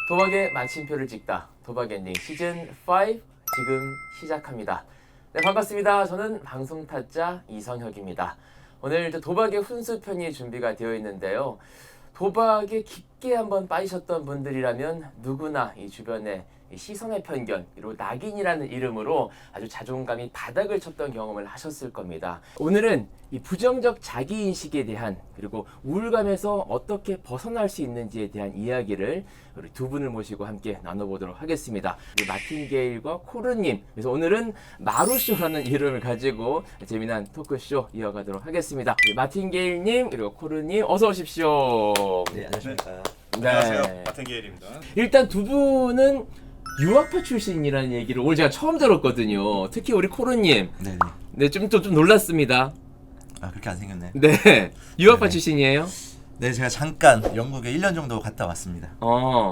도박의 마침표를 찍다. 도박 엔딩 시즌 5 지금 시작합니다. 네, 반갑습니다. 저는 방송 타짜 이성혁입니다. 오늘 도박의 훈수편이 준비가 되어 있는데요. 도박에 깊게 한번 빠지셨던 분들이라면 누구나 이 주변에 시선의 편견, 그리고 낙인이라는 이름으로 아주 자존감이 바닥을 쳤던 경험을 하셨을 겁니다. 오늘은 이 부정적 자기인식에 대한, 그리고 우울감에서 어떻게 벗어날 수 있는지에 대한 이야기를 우리 두 분을 모시고 함께 나눠보도록 하겠습니다. 우리 마틴게일과 코르님, 그래서 오늘은 마루쇼라는 이름을 가지고 재미난 토크쇼 이어가도록 하겠습니다. 우리 마틴게일님 그리고 코르님 어서 오십시오. 네, 안녕하십니까. 안녕하세요. 마틴게일입니다. 일단 두 분은 유학파 출신이라는 얘기를 오늘 제가 처음 들었거든요. 특히 우리 코르님. 네네. 네, 좀 놀랐습니다. 아, 그렇게 안 생겼네. 네. 유학파 네네. 출신이에요? 네, 제가 잠깐 영국에 1년 정도 갔다 왔습니다.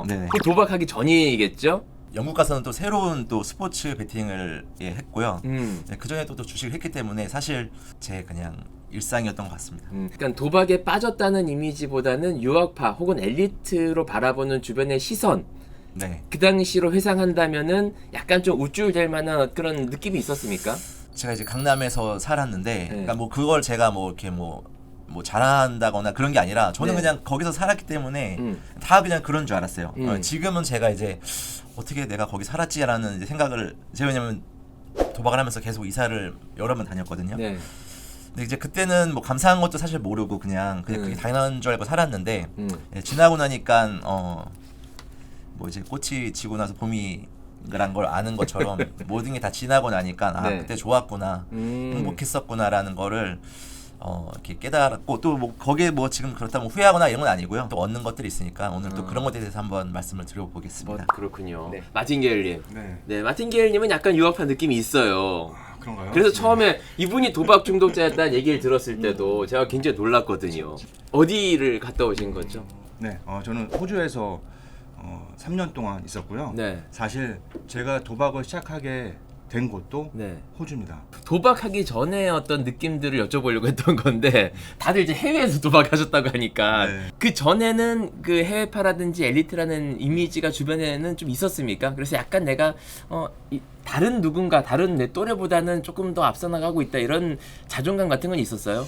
네네. 그 도박하기 전이겠죠? 영국 가서는 또 새로운 또 스포츠 베팅을 했고요. 네, 그 전에 또 주식을 했기 때문에 사실 제 그냥 일상이었던 것 같습니다. 그러니까 도박에 빠졌다는 이미지보다는 유학파 혹은 엘리트로 바라보는 주변의 시선, 네. 그 당시로 회상한다면은 약간 좀 우쭐될 만한 그런 느낌이 있었습니까? 제가 이제 강남에서 살았는데, 네. 그러니까 뭐 그걸 제가 뭐 이렇게 뭐 자랑한다거나 그런 게 아니라 저는 네. 그냥 거기서 살았기 때문에 다 그냥 그런 줄 알았어요. 음. 지금은 제가 이제 어떻게 내가 거기 살았지라는 이제 생각을, 제가 왜냐면 도박을 하면서 계속 이사를 여러 번 다녔거든요. 네. 근데 이제 그때는 뭐 감사한 것도 사실 모르고 그냥 그게 당연한 줄 알고 살았는데, 예, 지나고 나니까 뭐 이제 꽃이 지고 나서 봄이란 걸 아는 것처럼 모든 게 다 지나고 나니까 아, 네. 그때 좋았구나, 행복했었구나라는 거를 이렇게 깨달았고, 또 뭐 거기에 뭐 지금 그렇다면 후회하거나 이런 건 아니고요. 또 얻는 것들이 있으니까 오늘 또 그런 것에 대해서 한번 말씀을 드려보겠습니다. 그렇군요. 네. 마틴게일님. 네. 네, 마틴게일님은 약간 유학파 느낌이 있어요. 그런가요? 그래서 처음에 이분이 도박 중독자였다는 얘기를 들었을 때도 제가 굉장히 놀랐거든요. 어디를 갔다 오신 거죠? 네, 저는 호주에서 3년 동안 있었고요. 네. 사실 제가 도박을 시작하게 된 곳도 네. 호주입니다. 도박하기 전에 어떤 느낌들을 여쭤보려고 했던 건데 다들 이제 해외에서 도박하셨다고 하니까 네. 그 전에는 그 해외파라든지 엘리트라는 이미지가 주변에는 좀 있었습니까? 그래서 약간 내가 다른 누군가, 다른 내 또래보다는 조금 더 앞서 나가고 있다, 이런 자존감 같은 건 있었어요?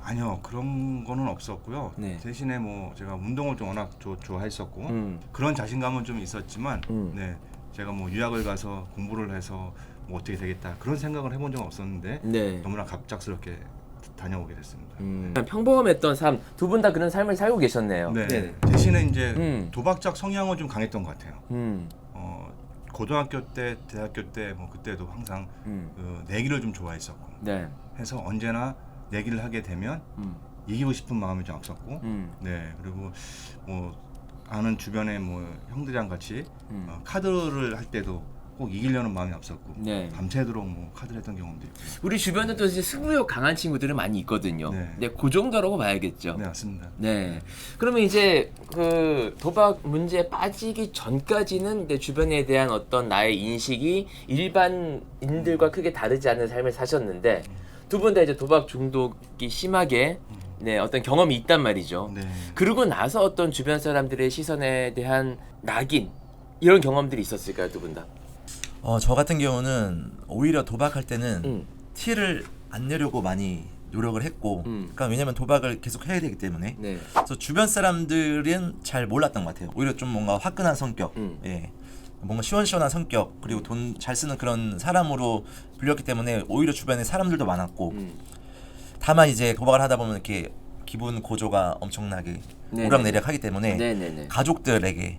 아니요, 그런 거는 없었고요. 네. 대신에 뭐 제가 운동을 좀 워낙 좋아했었고 그런 자신감은 좀 있었지만, 네, 제가 뭐 유학을 가서 공부를 해서 뭐 어떻게 되겠다 그런 생각을 해본 적은 없었는데 네. 너무나 갑작스럽게 다녀오게 됐습니다. 그냥 평범했던 삶, 두 분 다 그런 삶을 살고 계셨네요. 네. 네. 대신에 이제 도박적 성향은 좀 강했던 것 같아요. 고등학교 때, 대학교 때 뭐 그때도 항상 그 내기를 좀 좋아했었고, 네. 해서 언제나 내기를 하게 되면 이기고 싶은 마음이 좀 앞섰고, 네, 그리고 뭐 아는 주변에 뭐 형들이랑 같이 카드를 할 때도 꼭 이기려는 마음이 앞섰고, 네. 밤새도록 뭐 카드를 했던 경험도 있고. 우리 주변에도 이제 승부욕 강한 친구들은 많이 있거든요. 네. 네, 그 정도라고 봐야겠죠. 네, 맞습니다. 네. 그러면 이제 그 도박 문제에 빠지기 전까지는 내 주변에 대한 어떤 나의 인식이 일반인들과 크게 다르지 않은 삶을 사셨는데, 두 분 다 이제 도박 중독이 심하게 어떤 경험이 있단 말이죠. 네. 그러고 나서 어떤 주변 사람들의 시선에 대한 낙인, 이런 경험들이 있었을까요, 두 분 다? 저 같은 경우는 오히려 도박할 때는 음. 티를 안 내려고 많이 노력을 했고, 그러니까 왜냐면 도박을 계속 해야 되기 때문에. 네. 그래서 주변 사람들은 잘 몰랐던 것 같아요. 오히려 좀 뭔가 화끈한 성격, 예, 뭔가 시원시원한 성격, 그리고 돈 잘 쓰는 그런 사람으로 불렸기 때문에 오히려 주변에 사람들도 많았고, 다만 이제 도박을 하다 보면 이렇게 기분 고조가 엄청나게 네네. 오락내리락하기 때문에 네네네. 가족들에게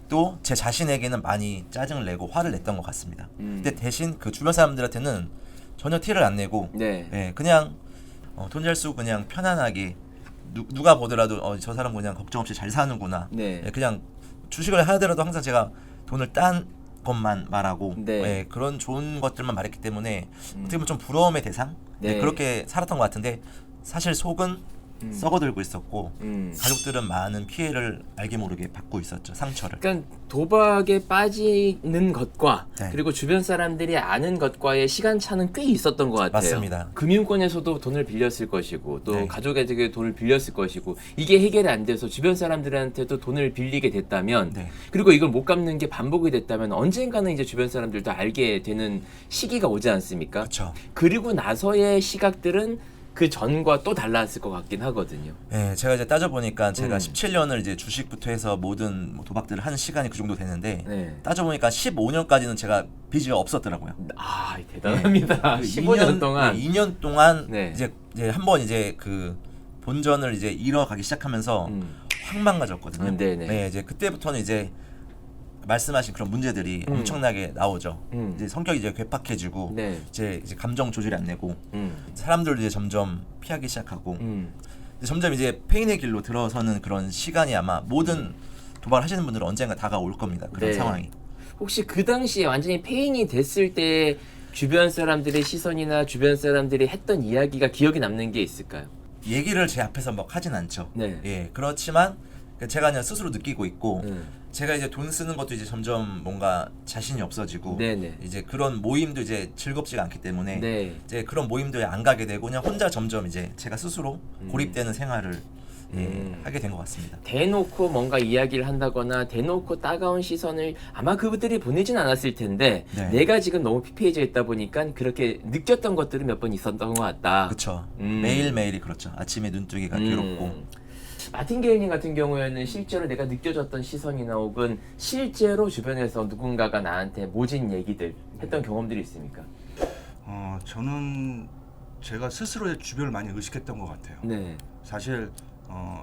또 제 자신에게는 많이 짜증을 내고 화를 냈던 것 같습니다. 근데 대신 그 주변 사람들한테는 전혀 티를 안 내고, 네. 예, 그냥 돈 잘 쓰고 그냥 편안하게 누가 보더라도 저 사람 그냥 걱정 없이 잘 사는구나. 네. 예, 그냥 주식을 하더라도 항상 제가 돈을 딴 것만 말하고, 네. 예, 그런 좋은 것들만 말했기 때문에 어떻게 보면 좀 부러움의 대상, 네. 예, 그렇게 살았던 것 같은데, 사실 속은 썩어들고 있었고 가족들은 많은 피해를 알게 모르게 받고 있었죠. 상처를. 그러니까 도박에 빠지는 것과 네. 그리고 주변 사람들이 아는 것과의 시간차는 꽤 있었던 것 같아요. 맞습니다. 금융권에서도 돈을 빌렸을 것이고 또 네. 가족에게 돈을 빌렸을 것이고 이게 해결이 안 돼서 주변 사람들한테도 돈을 빌리게 됐다면 네. 그리고 이걸 못 갚는 게 반복이 됐다면 언젠가는 이제 주변 사람들도 알게 되는 시기가 오지 않습니까? 그렇죠. 그리고 나서의 시각들은 그 전과 또 달랐을 것 같긴 하거든요. 네, 제가 이제 따져보니까 제가 17년을 이제 주식부터 해서 모든 뭐 도박들을 하는 시간이 그 정도 됐는데 네. 따져보니까 15년까지는 제가 빚이 없었더라고요. 아 대단합니다. 그 15년 동안 2년 동안 네. 이제 한번 이제 그 본전을 이제 잃어가기 시작하면서 확 망가졌거든요. 네네. 네, 이제 그때부터는 이제 말씀하신 그런 문제들이 엄청나게 나오죠. 이제 성격이 이제 괴팍해지고 네. 이제 감정 조절이 안 되고 사람들도 이제 점점 피하기 시작하고 이제 점점 이제 페인의 길로 들어서는 그런 시간이 아마 모든 도박을 하시는 분들은 언젠가 다가올 겁니다. 그런 네. 상황이. 혹시 그 당시에 완전히 페인이 됐을 때 주변 사람들의 시선이나 주변 사람들이 했던 이야기가 기억에 남는 게 있을까요? 얘기를 제 앞에서 막 하진 않죠. 네. 예, 그렇지만 제가 그냥 스스로 느끼고 있고 제가 이제 돈 쓰는 것도 이제 점점 뭔가 자신이 없어지고 네네. 이제 그런 모임도 이제 즐겁지가 않기 때문에 네. 이제 그런 모임도에 안 가게 되고 그냥 혼자 점점 이제 제가 스스로 고립되는 생활을 하게 된 것 같습니다. 대놓고 뭔가 이야기를 한다거나 대놓고 따가운 시선을 아마 그분들이 보내진 않았을 텐데 네. 내가 지금 너무 피폐해져 있다 보니까 그렇게 느꼈던 것들은 몇 번 있었던 것 같다. 그렇죠. 매일 매일이 그렇죠. 아침에 눈뜨기가 괴롭고. 마틴 게일님 같은 경우에는 실제로 내가 느껴졌던 시선이나 혹은 실제로 주변에서 누군가가 나한테 모진 얘기들 했던 경험들이 있습니까? 저는 제가 스스로 제 주변을 많이 의식했던 것 같아요. 네. 사실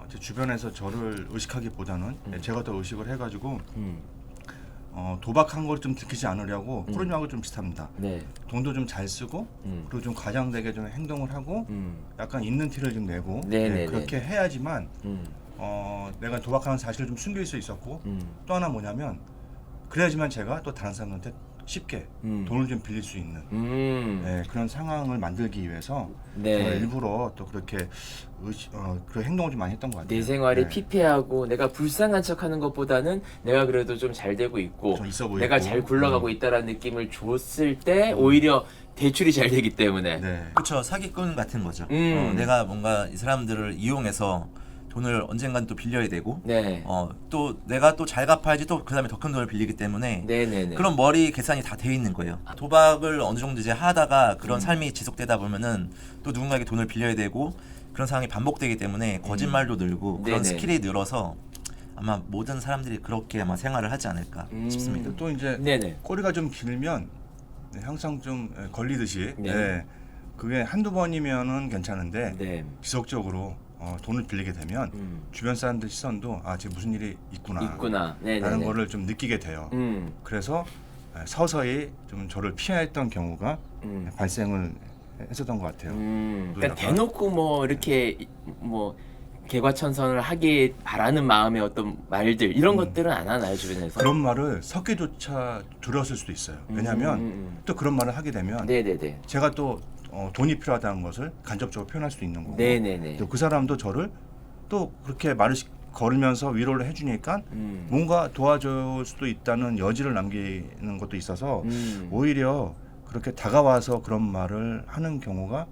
제 주변에서 저를 의식하기보다는 제가 더 의식을 해가지고 도박한 걸 좀 들키지 않으려고 프로님하고 좀 비슷합니다. 네. 돈도 좀 잘 쓰고 그리고 좀 과장되게 좀 행동을 하고 약간 있는 티를 좀 내고 네네네. 그렇게 해야지만 내가 도박하는 사실을 좀 숨길 수 있었고 또 하나 뭐냐면 그래야지만 제가 또 다른 사람한테 쉽게 돈을 좀 빌릴 수 있는 그런 상황을 만들기 위해서 네. 제가 일부러 또 그렇게 그런 행동을 좀 많이 했던 것 같아요. 내 생활이 네. 피폐하고 내가 불쌍한 척하는 것보다는 내가 그래도 좀 잘 되고 있고 좀 있어 보이고. 내가 잘 굴러가고 있다라는 느낌을 줬을 때 오히려 대출이 잘 되기 때문에 네. 그렇죠. 사기꾼 같은 거죠. 내가 내가 뭔가 이 사람들을 이용해서 돈을 언젠간 또 빌려야 되고 네. 또 내가 또 잘 갚아야지 또 그다음에 더 큰 돈을 빌리기 때문에 네네네. 그런 머리 계산이 다 돼 있는 거예요. 도박을 어느 정도 이제 하다가 그런 삶이 지속되다 보면은 또 누군가에게 돈을 빌려야 되고 그런 상황이 반복되기 때문에 거짓말도 늘고 그런 네네. 스킬이 늘어서 아마 모든 사람들이 그렇게 아마 생활을 하지 않을까 싶습니다. 또 이제 네네. 꼬리가 좀 길면 항상 좀 걸리듯이 네. 그게 한두 번이면은 괜찮은데 네. 지속적으로 돈을 빌리게 되면 주변 사람들 시선도 쟤 무슨 일이 있구나 네네네. 라는 거를 좀 느끼게 돼요. 그래서 서서히 좀 저를 피했던 경우가 발생을 했었던 것 같아요. 그러니까 대놓고 뭐 이렇게 뭐 개과천선을 하기 바라는 마음의 어떤 말들 이런 것들은 안 하나요 주변에서? 그런 말을 섞기조차 두려웠을 수도 있어요. 왜냐하면 또 그런 말을 하게 되면 네네네. 제가 또 돈이 필요하다는 것을 간접적으로 표현할 수도 있는 거고 네네네. 또 그 사람도 저를 또 그렇게 말을 걸으면서 위로를 해주니까 뭔가 도와줄 수도 있다는 여지를 남기는 것도 있어서 오히려 그렇게 다가와서 그런 말을 하는 경우가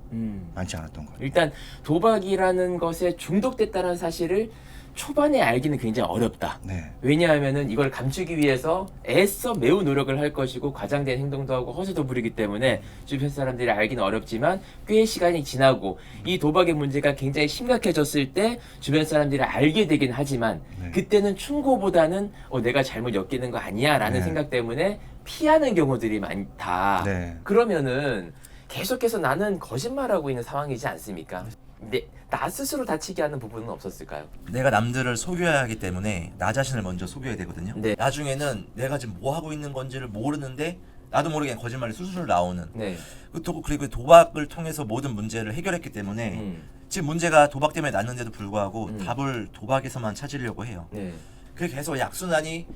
많지 않았던 것 같아요. 일단 도박이라는 것에 중독됐다는 사실을 초반에 알기는 굉장히 어렵다. 네. 왜냐하면은 이걸 감추기 위해서 애써 매우 노력을 할 것이고 과장된 행동도 하고 허세도 부리기 때문에 주변 사람들이 알기는 어렵지만 꽤 시간이 지나고 이 도박의 문제가 굉장히 심각해졌을 때 주변 사람들이 알게 되긴 하지만 그때는 충고보다는 내가 잘못 엮이는 거 아니야 라는 생각 때문에 피하는 경우들이 많다. 네. 그러면은 계속해서 나는 거짓말하고 있는 상황이지 않습니까? 근데 나 스스로 다치게 하는 부분은 없었을까요? 내가 남들을 속여야 하기 때문에 나 자신을 먼저 속여야 되거든요. 네. 나중에는 내가 지금 뭐 하고 있는 건지를 모르는데 나도 모르게 거짓말이 술술 나오는. 네. 그리고 도박을 통해서 모든 문제를 해결했기 때문에 지금 문제가 도박 때문에 났는데도 불구하고 답을 도박에서만 찾으려고 해요. 네. 그게 계속 약순환이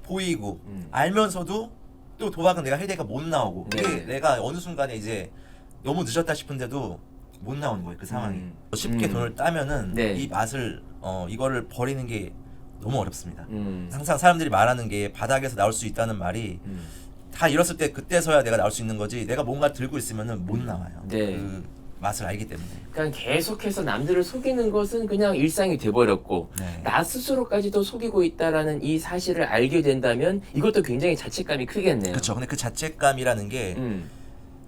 보이고 알면서도 또 도박은 내가 할 때가 못 나오고 네. 그게 내가 어느 순간에 이제 너무 늦었다 싶은데도 못 나오는 거예요. 그 상황이. 쉽게 돈을 따면은 네. 이 맛을 이거를 버리는 게 너무 어렵습니다. 항상 사람들이 말하는 게 바닥에서 나올 수 있다는 말이 다 잃었을 때 그때서야 내가 나올 수 있는 거지. 내가 뭔가 들고 있으면은 못 나와요. 네. 그 맛을 알기 때문에. 그러니까 계속해서 남들을 속이는 것은 그냥 일상이 돼버렸고 네. 나 스스로까지도 속이고 있다라는 이 사실을 알게 된다면 이것도 굉장히 자책감이 크겠네요. 그렇죠. 근데 그 자책감이라는 게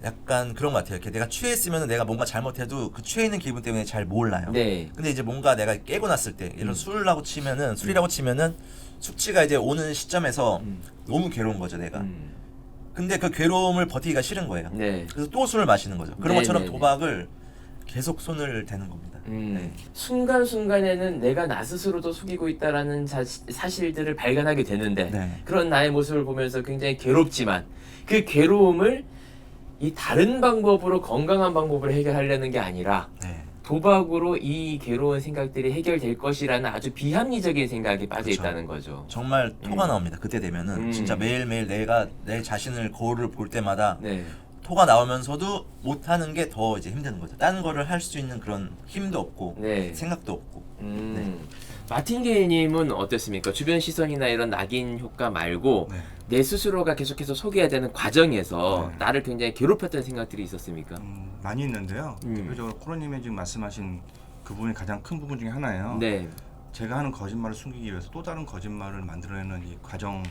약간 그런 것 같아요. 이렇게 내가 취했으면 내가 뭔가 잘못해도 그 취해 있는 기분 때문에 잘 몰라요. 네. 근데 이제 뭔가 내가 깨고 났을 때, 예를 들어 술이라고 치면은 숙취가 이제 오는 시점에서 너무 괴로운 거죠, 내가. 근데 그 괴로움을 버티기가 싫은 거예요. 네. 그래서 또 술을 마시는 거죠. 그런 네, 것처럼 네, 네. 도박을 계속 손을 대는 겁니다. 네. 순간순간에는 내가 나 스스로도 속이고 있다라는 사실들을 발견하게 되는데 네. 그런 나의 모습을 보면서 굉장히 괴롭지만 그 괴로움을 이 다른 방법으로 건강한 방법으로 해결하려는 게 아니라 네. 도박으로 이 괴로운 생각들이 해결될 것이라는 아주 비합리적인 생각이 빠져 그렇죠. 있다는 거죠. 정말 토가 나옵니다. 그때 되면은 진짜 매일매일 내가 내 자신을 거울을 볼 때마다 네. 토가 나오면서도 못하는 게 더 이제 힘든 거죠. 다른 거를 할 수 있는 그런 힘도 없고 네. 생각도 없고. 네. 마틴게일님은 어땠습니까? 주변 시선이나 이런 낙인 효과 말고 네. 내 스스로가 계속해서 속여야 되는 과정에서 네. 나를 굉장히 괴롭혔던 생각들이 있었습니까? 많이 있는데요. 대표적으로 코로님이 지금 말씀하신 그 부분이 가장 큰 부분 중에 하나예요. 네. 제가 하는 거짓말을 숨기기 위해서 또 다른 거짓말을 만들어내는 이 과정이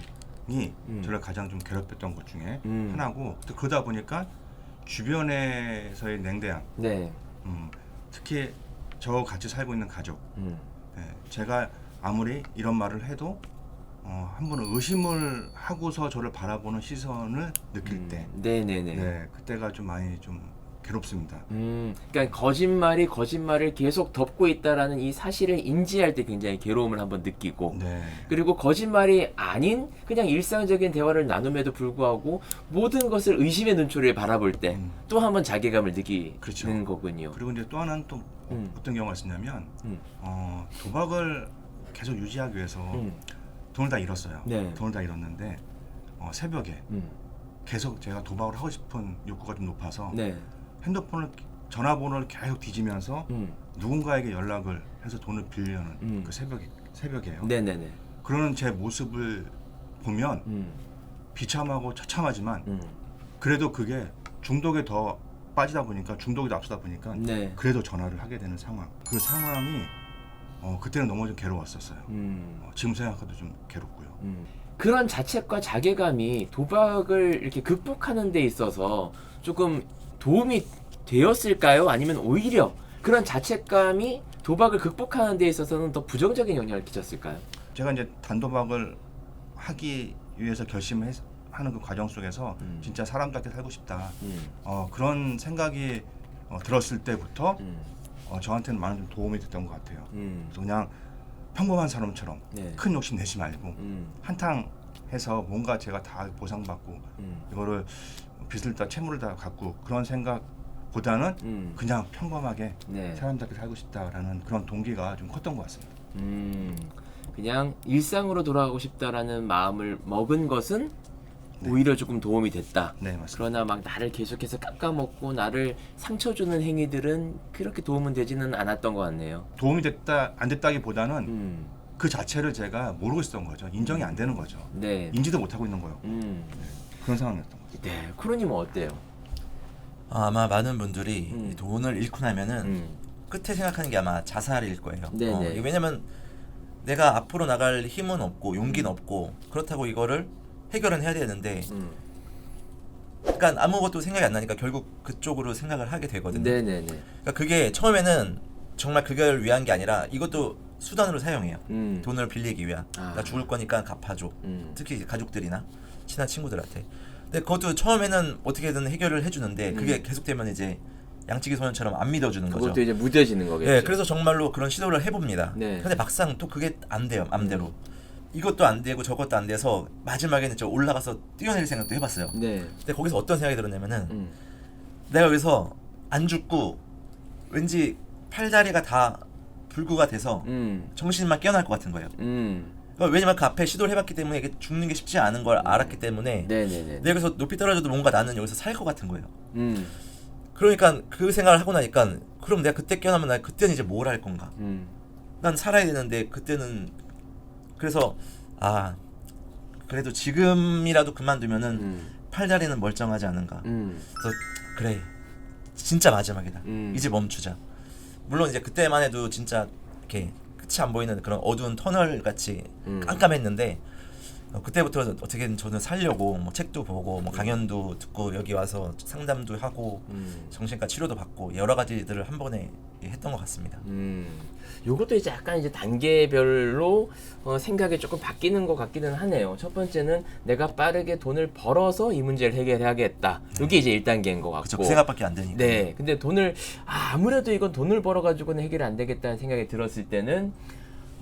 저를 가장 좀 괴롭혔던 것 중에 하나고, 또 그러다 보니까 주변에서의 냉대함, 네. 특히 저 같이 살고 있는 가족, 제가 아무리 이런 말을 해도 한 번은 의심을 하고서 저를 바라보는 시선을 느낄 때, 네네네. 네, 그때가 좀 많이 좀 괴롭습니다. 그러니까 거짓말을 계속 덮고 있다라는 이 사실을 인지할 때 굉장히 괴로움을 한번 느끼고, 네. 그리고 거짓말이 아닌 그냥 일상적인 대화를 나눔에도 불구하고 모든 것을 의심의 눈초리를 바라볼 때 또 한번 자괴감을 느끼는 그렇죠. 거군요. 그리고 이제 또 하나는 또 어떤 경우가 있었냐면 도박을 계속 유지하기 위해서 돈을 다 잃었어요. 네. 돈을 다 잃었는데 새벽에 계속 제가 도박을 하고 싶은 욕구가 좀 높아서 네. 핸드폰을 전화번호를 계속 뒤지면서 누군가에게 연락을 해서 돈을 빌려는 그 새벽이에요. 네네네. 그러는 제 모습을 보면 비참하고 처참하지만 그래도 그게 중독에 더 빠지다 보니까, 중독이 더 앞서다 보니까 네. 그래도 전화를 하게 되는 상황. 그 상황이 그때는 너무 좀 괴로웠었어요. 지금 생각해도 좀 괴롭고요. 그런 자책과 자괴감이 도박을 이렇게 극복하는 데 있어서 조금 도움이 되었을까요? 아니면 오히려 그런 자책감이 도박을 극복하는 데 있어서는 더 부정적인 영향을 끼쳤을까요? 제가 이제 단도박을 하기 위해서 하는 그 과정 속에서 진짜 사람답게 살고 싶다. 그런 생각이 들었을 때부터 저한테는 많은 좀 도움이 됐던 것 같아요. 그래서 그냥 평범한 사람처럼 네. 큰 욕심 내지 말고 한탕해서 뭔가 제가 다 보상받고 이거를 빚을 다 채무를 다 갚고 그런 생각보다는 그냥 평범하게 네. 사람답게 살고 싶다라는 그런 동기가 좀 컸던 것 같습니다. 그냥 일상으로 돌아가고 싶다라는 마음을 먹은 것은 오히려 조금 도움이 됐다. 네, 맞습니다. 그러나 막 나를 계속해서 깎아먹고 나를 상처 주는 행위들은 그렇게 도움은 되지는 않았던 것 같네요. 도움이 됐다 안 됐다기보다는 그 자체를 제가 모르고 있었던 거죠. 인정이 안 되는 거죠. 네. 인지도 못하고 있는 거였고 그런 상황이었던 거죠. 네. 쿠로님은 어때요? 아마 많은 분들이 이 돈을 잃고 나면은 음. 끝에 생각하는 게 아마 자살일 거예요. 네네. 왜냐면 내가 앞으로 나갈 힘은 없고 용기는 없고 그렇다고 이거를 해결은 해야 되는데 그러니까 아무것도 생각이 안 나니까 결국 그쪽으로 생각을 하게 되거든요. 네네네. 그러니까 그게 처음에는 정말 그걸 위한 게 아니라 이것도 수단으로 사용해요. 돈을 빌리기 위한. 아. 나 죽을 거니까 갚아줘. 특히 이제 가족들이나 친한 친구들한테. 근데 그것도 처음에는 어떻게든 해결을 해주는데 그게 계속되면 이제 양치기 소년처럼 안 믿어주는 거죠. 그것도 이제 무뎌지는 거겠죠. 네, 그래서 정말로 그런 시도를 해봅니다. 네. 근데 막상 또 그게 안 돼요, 맘대로. 이것도 안 되고 저것도 안 돼서 마지막에는 저 올라가서 뛰어내릴 생각도 해봤어요. 네. 근데 거기서 어떤 생각이 들었냐면은 내가 여기서 안 죽고 왠지 팔다리가 다 불구가 돼서 정신만 깨어날 것 같은 거예요. 그러니까 왜냐면 그 앞에 시도를 해봤기 때문에 이게 죽는 게 쉽지 않은 걸 알았기 때문에 네네네. 내가 여기서 높이 떨어져도 뭔가 나는 여기서 살 것 같은 거예요. 그러니까 그 생각을 하고 나니까 그럼 내가 그때 깨어나면 나 그때는 이제 뭘 할 건가? 난 살아야 되는데 그때는 그래서 그래도 지금이라도 그만두면은 팔다리는 멀쩡하지 않은가. 그래서 그래 진짜 마지막이다. 이제 멈추자. 물론 이제 그때만 해도 진짜 이렇게 끝이 안 보이는 그런 어두운 터널 같이 깜깜했는데 그때부터 어떻게든 저는 살려고 뭐 책도 보고 뭐 강연도 듣고 여기 와서 상담도 하고 정신과 치료도 받고 여러 가지들을 한 번에 했던 것 같습니다. 요것도 이제 약간 이제 단계별로 생각이 조금 바뀌는 것 같기는 하네요. 첫 번째는 내가 빠르게 돈을 벌어서 이 문제를 해결해야겠다. 이게 이제 1단계인 것 같고. 그쵸, 그 생각밖에 안 되니까. 네. 근데 돈을 아무래도 이건 돈을 벌어가지고는 해결이 안 되겠다는 생각이 들었을 때는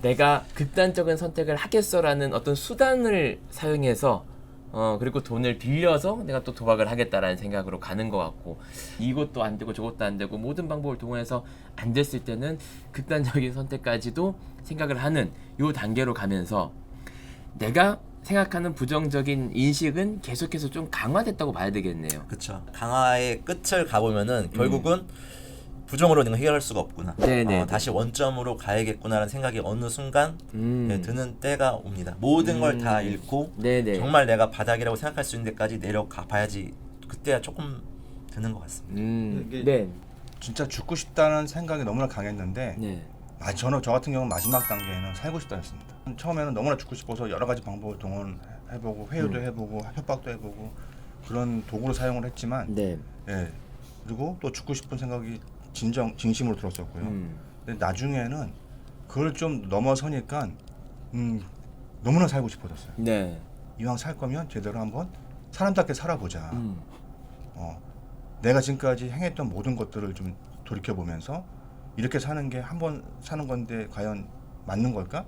내가 극단적인 선택을 하겠어라는 어떤 수단을 사용해서 그리고 돈을 빌려서 내가 또 도박을 하겠다라는 생각으로 가는 것 같고, 이것도 안 되고 저것도 안 되고 모든 방법을 동원해서 안 됐을 때는 극단적인 선택까지도 생각을 하는 요 단계로 가면서 내가 생각하는 부정적인 인식은 계속해서 좀 강화됐다고 봐야 되겠네요. 그렇죠. 강화의 끝을 가보면은 결국은 부정으로는 해결할 수가 없구나. 네네. 다시 원점으로 가야겠구나라는 생각이 어느 순간 드는 때가 옵니다. 모든 걸 다 잃고 네네. 정말 내가 바닥이라고 생각할 수 있는 데까지 내려가 봐야지 그때야 조금 드는 것 같습니다. 이게 네. 진짜 죽고 싶다는 생각이 너무나 강했는데 네. 저 같은 경우는 마지막 단계에는 살고 싶다였습니다. 처음에는 너무나 죽고 싶어서 여러 가지 방법을 동원해보고 회유도 해보고 협박도 해보고 그런 도구를 사용을 했지만 네. 그리고 또 죽고 싶은 생각이 진심으로 들었었고요. 근데 나중에는 그걸 좀 넘어서니까 너무나 살고 싶어졌어요. 네. 이왕 살 거면 제대로 한번 사람답게 살아보자. 내가 지금까지 행했던 모든 것들을 좀 돌이켜 보면서 이렇게 사는 게 한 번 사는 건데 과연 맞는 걸까?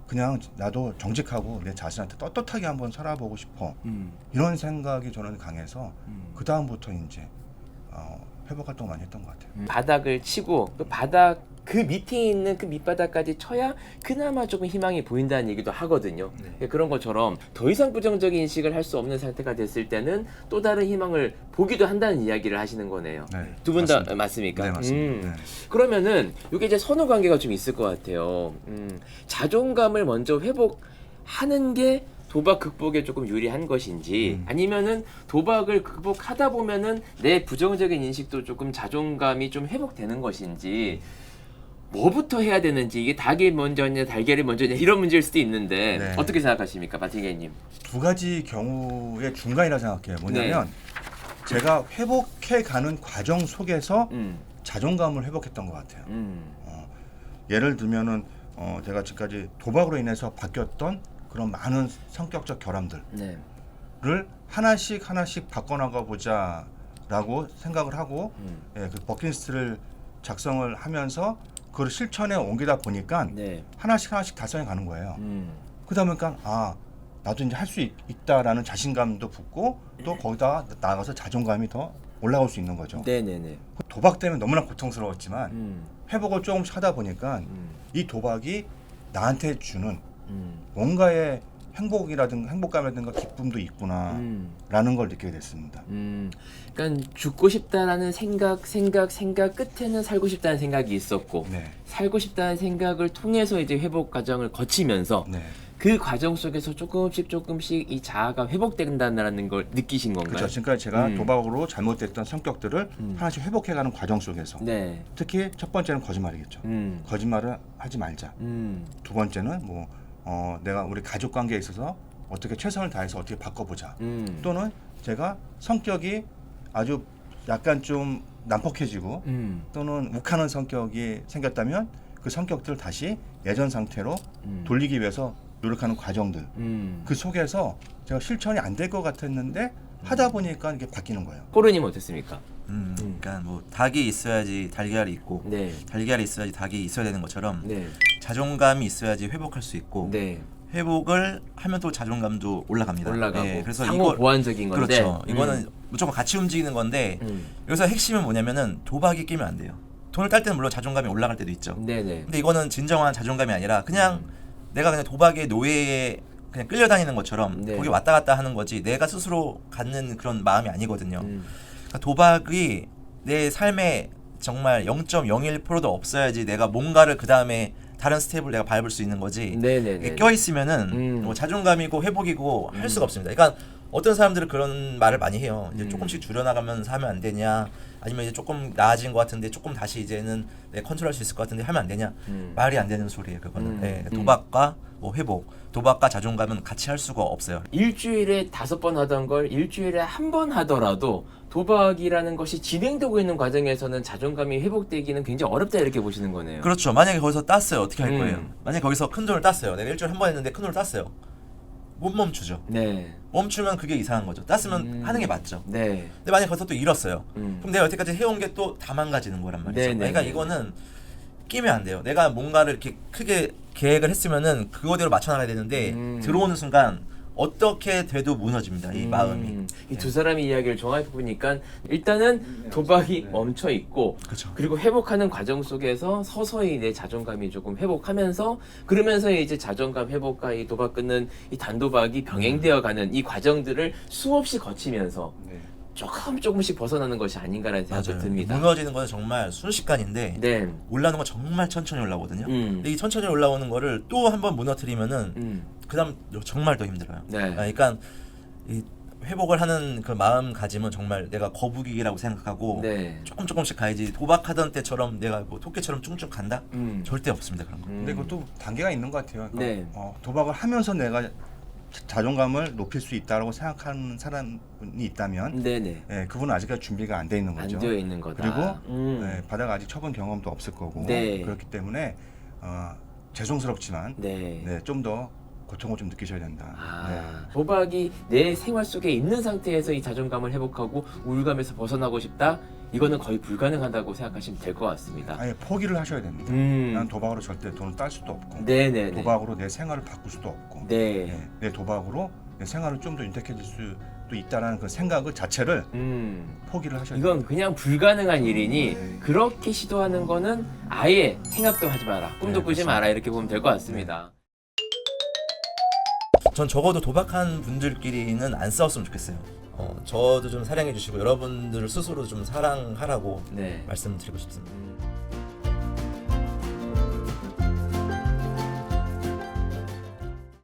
그냥 나도 정직하고 내 자신한테 떳떳하게 한번 살아보고 싶어. 이런 생각이 저는 강해서 그 다음부터 이제 회복 활동 많이 했던 것 같아요. 바닥을 치고 그 바닥 그 밑에 있는 그 밑바닥까지 쳐야 그나마 조금 희망이 보인다는 얘기도 하거든요. 그런 것처럼 더 이상 부정적인 인식을 할 수 없는 상태가 됐을 때는 또 다른 희망을 보기도 한다는 이야기를 하시는 거네요. 네, 두 분 다 맞습니다. 맞습니까? 네, 맞습니다. 네. 그러면은 이게 이제 선후 관계가 좀 있을 것 같아요. 자존감을 먼저 회복하는 게 도박 극복에 조금 유리한 것인지 아니면은 도박을 극복하다 보면은 내 부정적인 인식도 조금 자존감이 좀 회복되는 것인지 뭐부터 해야 되는지, 이게 닭이 먼저냐 달걀이 먼저냐 이런 문제일 수도 있는데 네. 어떻게 생각하십니까, 바팅게님? 두 가지 경우의 중간이라 생각해요. 뭐냐면 제가 회복해가는 과정 속에서 자존감을 회복했던 것 같아요. 예를 들면은 제가 지금까지 도박으로 인해서 바뀌었던 그런 많은 성격적 결함들을 네. 하나씩 바꿔나가 보자라고 생각을 하고 그 버킷리스트를 작성을 하면서 그걸 실천에 옮기다 보니까 네. 하나씩 달성해 가는 거예요. 그러다 보니까 나도 이제 할 수 있다라는 자신감도 붙고 또 거기다 나아가서 자존감이 더 올라올 수 있는 거죠. 네네네. 도박 때문에 너무나 고통스러웠지만 회복을 조금씩 하다 보니까 이 도박이 나한테 주는 뭔가의 행복감이라든가 기쁨도 있구나라는 걸 느끼게 됐습니다. 그러니까 죽고 싶다라는 생각 끝에는 살고 싶다는 생각이 있었고 네. 살고 싶다는 생각을 통해서 이제 회복 과정을 거치면서 네. 그 과정 속에서 조금씩 이 자아가 회복된다는 걸 느끼신 건가요? 그렇죠. 지금까지 제가 도박으로 잘못됐던 성격들을 하나씩 회복해가는 과정 속에서 네. 특히 첫 번째는 거짓말이겠죠. 거짓말을 하지 말자. 두 번째는 내가 우리 가족 관계에 있어서 어떻게 최선을 다해서 어떻게 바꿔보자. 또는 제가 성격이 아주 약간 좀 난폭해지고 또는 욱하는 성격이 생겼다면 그 성격들을 다시 예전 상태로 돌리기 위해서 노력하는 과정들. 그 속에서 제가 실천이 안 될 것 같았는데 하다 보니까 이게 바뀌는 거예요. 코르님 어땠습니까? 그러니까 뭐 닭이 있어야지 달걀이 있고 네. 달걀이 있어야지 닭이 있어야 되는 것처럼 네. 자존감이 있어야지 회복할 수 있고 네. 회복을 하면 또 자존감도 올라갑니다. 올라가고 그래서 상호 보완적인 건데 그렇죠. 이거는 무조건 같이 움직이는 건데 여기서 핵심은 뭐냐면은 도박이 끼면 안 돼요. 돈을 딸 때는 물론 자존감이 올라갈 때도 있죠. 네네. 근데 이거는 진정한 자존감이 아니라 그냥 내가 그냥 도박의 노예에 그냥 끌려다니는 것처럼 네. 거기 왔다 갔다 하는 거지 내가 스스로 갖는 그런 마음이 아니거든요. 그러니까 도박이 내 삶의 정말 0.01%도 없어야지 내가 뭔가를 그 다음에 다른 스텝을 내가 밟을 수 있는 거지. 네네네. 껴 있으면은 뭐 자존감이고 회복이고 할 수가 없습니다. 그러니까 어떤 사람들은 그런 말을 많이 해요. 이제 조금씩 줄여나가면서 하면 안 되냐, 아니면 이제 조금 나아진 것 같은데 조금 다시 이제는 내가 컨트롤할 수 있을 것 같은데 하면 안 되냐. 말이 안 되는 소리예요, 그거는. 네, 도박과 뭐 회복, 도박과 자존감은 같이 할 수가 없어요. 일주일에 5번 하던 걸 일주일에 한 번 하더라도 도박이라는 것이 진행되고 있는 과정에서는 자존감이 회복되기는 굉장히 어렵다 이렇게 보시는 거네요. 그렇죠. 만약에 거기서 땄어요, 어떻게 할 거예요? 만약에 거기서 큰 돈을 땄어요. 내가 일주일에 한 번 했는데 큰 돈을 땄어요. 못 멈추죠. 네. 멈추면 그게 이상한 거죠. 땄으면 하는 게 맞죠. 네. 근데 만약에 거기서 또 잃었어요. 그럼 내가 여태까지 해온 게 또 다 망가지는 거란 말이죠. 네, 네, 그러니까 네. 이거는 끼면 안 돼요. 내가 뭔가를 이렇게 크게 계획을 했으면은 그거대로 맞춰 나가야 되는데 들어오는 순간 어떻게 돼도 무너집니다. 이 마음이. 이 두 사람의 이야기를 종합해 보니까 일단은 도박이 멈춰 있고 그렇죠. 그리고 회복하는 과정 속에서 서서히 내 자존감이 조금 회복하면서 그러면서 이제 자존감 회복과 이 도박 끊는 이 단도박이 병행되어 가는 이 과정들을 수없이 거치면서 네. 조금씩 벗어나는 것이 아닌가라는 생각이 맞아요. 듭니다. 무너지는 거는 정말 순식간인데 네. 올라오는 건 정말 천천히 올라오거든요. 근데 이 천천히 올라오는 거를 또 한 번 무너뜨리면은 그다음 정말 더 힘들어요. 네. 그러니까 이 회복을 하는 그 마음가짐은 정말 내가 거북이라고 생각하고 네. 조금씩 가야지. 도박하던 때처럼 내가 뭐 토끼처럼 쭉 간다? 절대 없습니다, 그런 거. 근데 그것도 단계가 있는 것 같아요. 그러니까 네. 도박을 하면서 내가 자존감을 높일 수 있다라고 생각하는 사람이 있다면 네네. 예, 그분은 아직까지 준비가 안 돼 있는 안 거죠. 되어 있는 거다. 그리고 예, 바다가 아직 쳐본 경험도 없을 거고 네. 그렇기 때문에 죄송스럽지만 네. 네, 좀 더 고통을 좀 느끼셔야 된다. 네. 도박이 내 생활 속에 있는 상태에서 이 자존감을 회복하고 우울감에서 벗어나고 싶다? 이거는 거의 불가능하다고 생각하시면 될 것 같습니다. 아예 포기를 하셔야 됩니다. 난 도박으로 절대 돈을 딸 수도 없고 네네. 도박으로 내 생활을 바꿀 수도 없고 네. 예, 내 도박으로 내 생활을 좀 더 윤택해질 수도 있다라는 그 생각을 자체를 포기를 하셔야 됩니다. 이건 그냥 불가능한 일이니 그렇게 시도하는 거는 아예 생각도 하지 마라. 꿈도 네, 꾸지 맞습니다. 마라. 이렇게 보면 될 것 같습니다. 전 적어도 도박한 분들끼리는 안 싸웠으면 좋겠어요. 저도 좀 사랑해 주시고 여러분들 스스로 좀 사랑하라고 네. 말씀드리고 싶습니다.